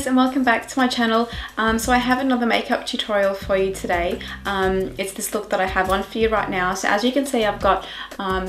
guys, and welcome back to my channel. So I have another makeup tutorial for you today. It's this look that I have on for you right now. So as you can see, I've got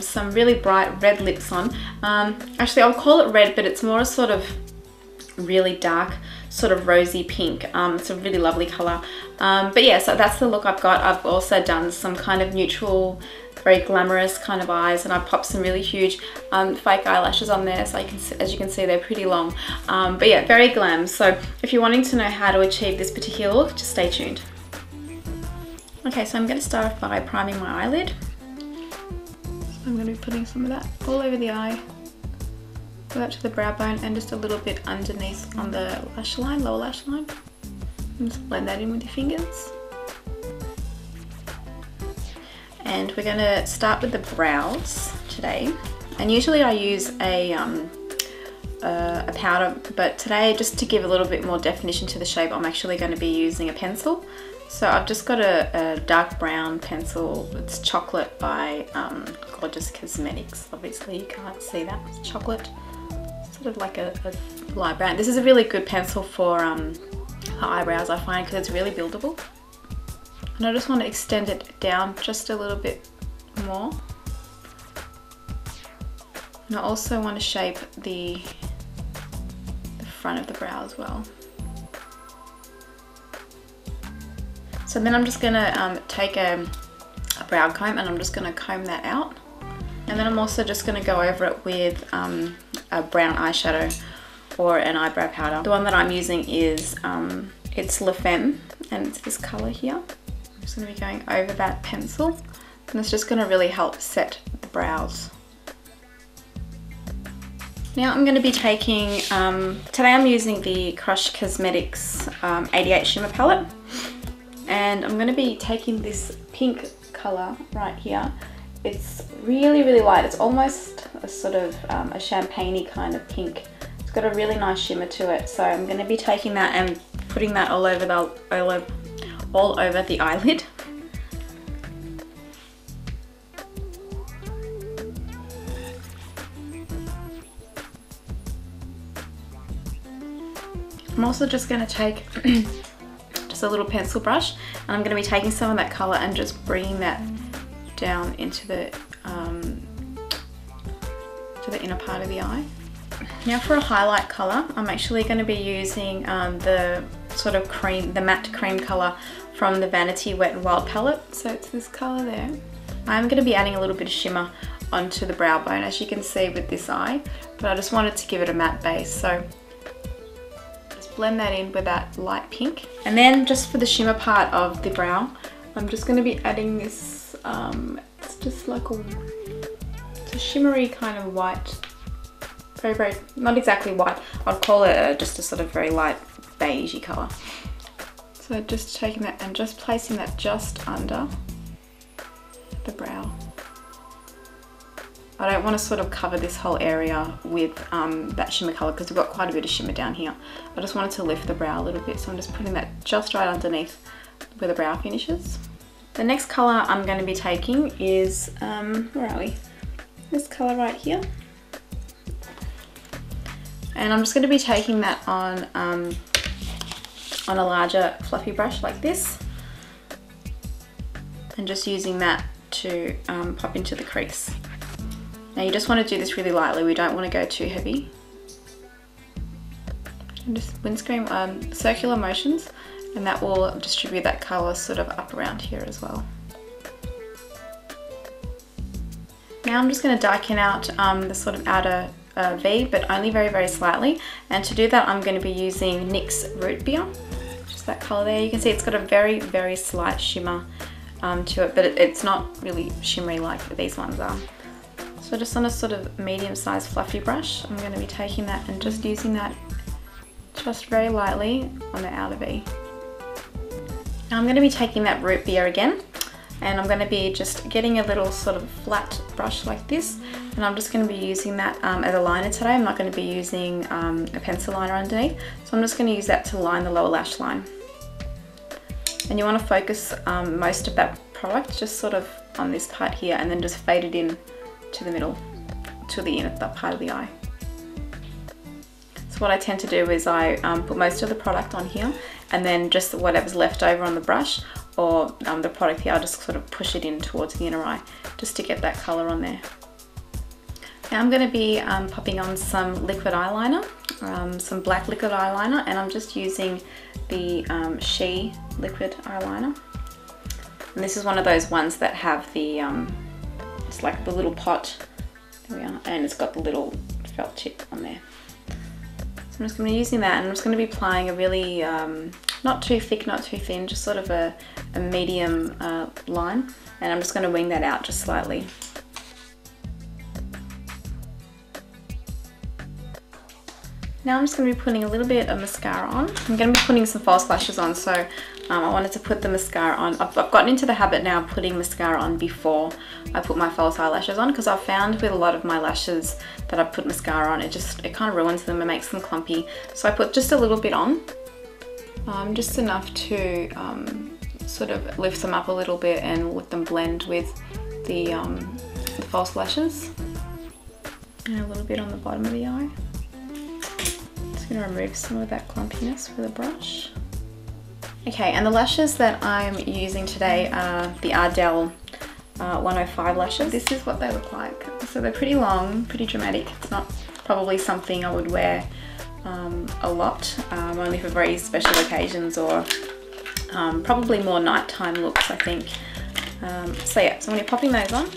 some really bright red lips on. Actually, I'll call it red, but it's more a sort of really dark, sort of rosy pink. It's a really lovely colour. But yeah, so that's the look I've got. I've also done some kind of neutral, very glamorous kind of eyes, and I popped some really huge fake eyelashes on there, so as you can see, they're pretty long. But yeah, very glam. So if you're wanting to know how to achieve this particular look, just stay tuned. Okay, so I'm going to start off by priming my eyelid. I'm going to be putting some of that all over the eye, go up to the brow bone, and just a little bit underneath on the lash line, lower lash line. And just blend that in with your fingers. And we're going to start with the brows today. And usually I use a powder, but today, just to give a little bit more definition to the shape, I'm actually going to be using a pencil. So I've just got a dark brown pencil. It's chocolate by Gorgeous Cosmetics. Obviously you can't see that, it's chocolate. Sort of like a light brown. This is a really good pencil for eyebrows, I find, because it's really buildable. And I just want to extend it down just a little bit more. And I also want to shape the front of the brow as well. So then I'm just going to take a brow comb, and I'm just going to comb that out. And then I'm also just going to go over it with a brown eyeshadow or an eyebrow powder. The one that I'm using is, it's Femme, and it's this colour here. I'm just going to be going over that pencil, and it's just going to really help set the brows. Now I'm going to be taking, today I'm using the Crush Cosmetics 88 Shimmer palette, and I'm going to be taking this pink colour right here. It's really, really light. It's almost a sort of a champagne-y kind of pink. It's got a really nice shimmer to it, so I'm going to be taking that and putting that all over the eyelid. I'm also just going to take just a little pencil brush, and I'm going to be taking some of that colour and just bringing that down into the inner part of the eye. Now for a highlight colour, I'm actually going to be using the sort of cream, the matte cream colour from the Vanity Wet n Wild palette. So it's this colour there. I'm going to be adding a little bit of shimmer onto the brow bone, as you can see with this eye, but I just wanted to give it a matte base. So just blend that in with that light pink. And then just for the shimmer part of the brow, I'm just going to be adding this, it's just like it's a shimmery kind of white, very, very, not exactly white, I'd call it just a sort of very light beigey colour. So just taking that and just placing that just under the brow. I don't want to sort of cover this whole area with that shimmer colour, because we've got quite a bit of shimmer down here. I just wanted to lift the brow a little bit, so I'm just putting that just right underneath where the brow finishes. The next colour I'm going to be taking is, where are we? This colour right here. And I'm just going to be taking that on a larger fluffy brush like this, and just using that to pop into the crease. Now you just want to do this really lightly, we don't want to go too heavy. And just windscreen circular motions, and that will distribute that colour sort of up around here as well. Now I'm just going to darken out the sort of outer V, but only very, very slightly. And to do that, I'm going to be using NYX Root Beer, just that colour there. You can see it's got a very, very slight shimmer to it, but it's not really shimmery like these ones are. So just on a sort of medium-sized fluffy brush, I'm going to be taking that and just using that just very lightly on the outer V. Now I'm going to be taking that root beer again, and I'm going to be just getting a little sort of flat brush like this, and I'm just going to be using that as a liner today. I'm not going to be using a pencil liner underneath, so I'm just going to use that to line the lower lash line. And you want to focus most of that product just sort of on this part here, and then just fade it in to the middle, to the inner part of the eye. So what I tend to do is I put most of the product on here, and then just whatever's left over on the brush or the product here, I'll just sort of push it in towards the inner eye just to get that colour on there. Now I'm going to be popping on some liquid eyeliner, some black liquid eyeliner, and I'm just using the She liquid eyeliner. And this is one of those ones that have the, it's like the little pot, there we are, and it's got the little felt tip on there. So I'm just going to be using that, and I'm just going to be applying a really, not too thick, not too thin, just sort of a medium line, and I'm just going to wing that out just slightly. Now I'm just going to be putting a little bit of mascara on. I'm going to be putting some false lashes on, so I wanted to put the mascara on. I've gotten into the habit now of putting mascara on before I put my false eyelashes on, because I've found with a lot of my lashes that I put mascara on, it kind of ruins them and makes them clumpy. So I put just a little bit on, just enough to sort of lift them up a little bit and let them blend with the false lashes. And a little bit on the bottom of the eye. Just going to remove some of that clumpiness with a brush. Okay, and the lashes that I'm using today are the Ardell 105 lashes. This is what they look like. So they're pretty long, pretty dramatic. It's not probably something I would wear a lot, only for very special occasions or probably more nighttime looks, I think. So yeah, so when you're popping those on,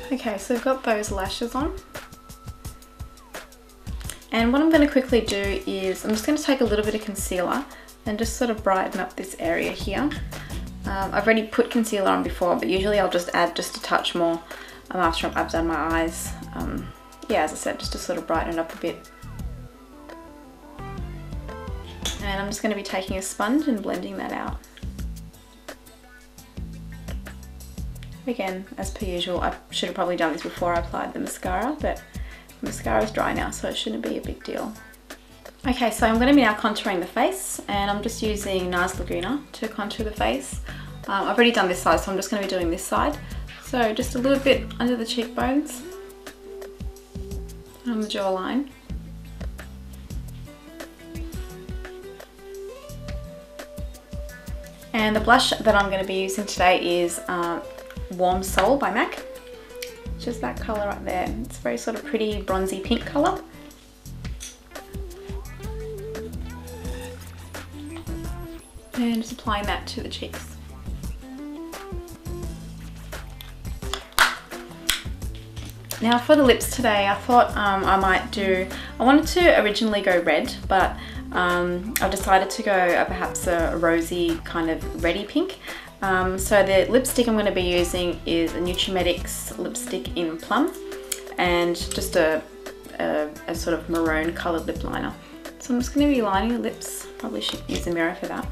okay, so I've got those lashes on. And what I'm going to quickly do is I'm just going to take a little bit of concealer and just sort of brighten up this area here. I've already put concealer on before, but usually I'll just add just a touch more after I've done my eyes. Yeah, as I said, just to sort of brighten it up a bit. And I'm just going to be taking a sponge and blending that out. Again, as per usual, I should have probably done this before I applied the mascara, but the mascara is dry now, so it shouldn't be a big deal. Okay, so I'm going to be now contouring the face, and I'm just using Nars Laguna to contour the face. I've already done this side, so I'm just going to be doing this side. So just a little bit under the cheekbones, on the jawline. And the blush that I'm going to be using today is Warm Soul by MAC. Just that colour right there. It's a very sort of pretty bronzy pink colour. And just applying that to the cheeks. Now for the lips today, I thought I wanted to originally go red, but I've decided to go perhaps a rosy kind of reddy pink. So the lipstick I'm going to be using is a Nutrimetics lipstick in Plum, and just a sort of maroon coloured lip liner. So I'm just going to be lining the lips. Probably should use a mirror for that.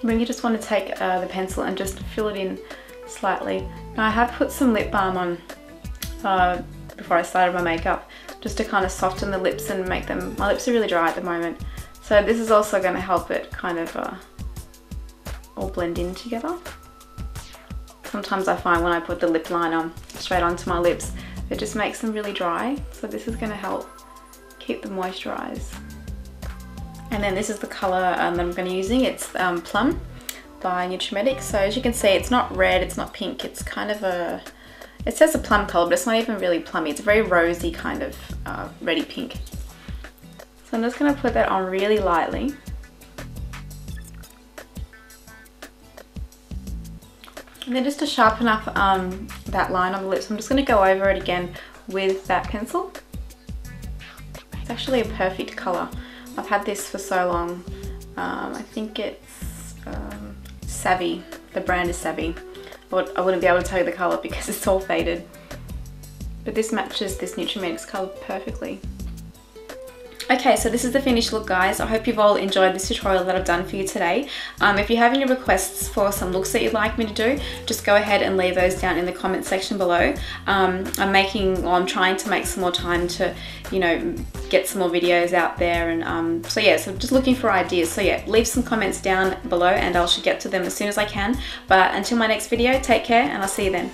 Then you just want to take the pencil and just fill it in slightly. Now I have put some lip balm on before I started my makeup, just to kind of soften the lips and make them, my lips are really dry at the moment. So this is also going to help it kind of all blend in together. Sometimes I find when I put the lip liner straight onto my lips, it just makes them really dry. So this is going to help keep them moisturized. And then this is the colour that I'm going to be using. It's Plum by Nutrimetics. So as you can see, it's not red, it's not pink, it's kind of a, it says a plum colour, but it's not even really plummy. It's a very rosy kind of reddy pink. So I'm just going to put that on really lightly. And then just to sharpen up that line on the lips, I'm just going to go over it again with that pencil. It's actually a perfect colour. I've had this for so long. I think it's Savvy. The brand is Savvy. I wouldn't be able to tell you the colour because it's all faded. But this matches this Nutrimetics colour perfectly. Okay, so this is the finished look, guys. I hope you've all enjoyed this tutorial that I've done for you today. If you have any requests for some looks that you'd like me to do, just go ahead and leave those down in the comment section below. I'm trying to make some more time to, you know, get some more videos out there, and so yeah, so just looking for ideas. So yeah, leave some comments down below and I'll get to them as soon as I can. But until my next video, take care and I'll see you then.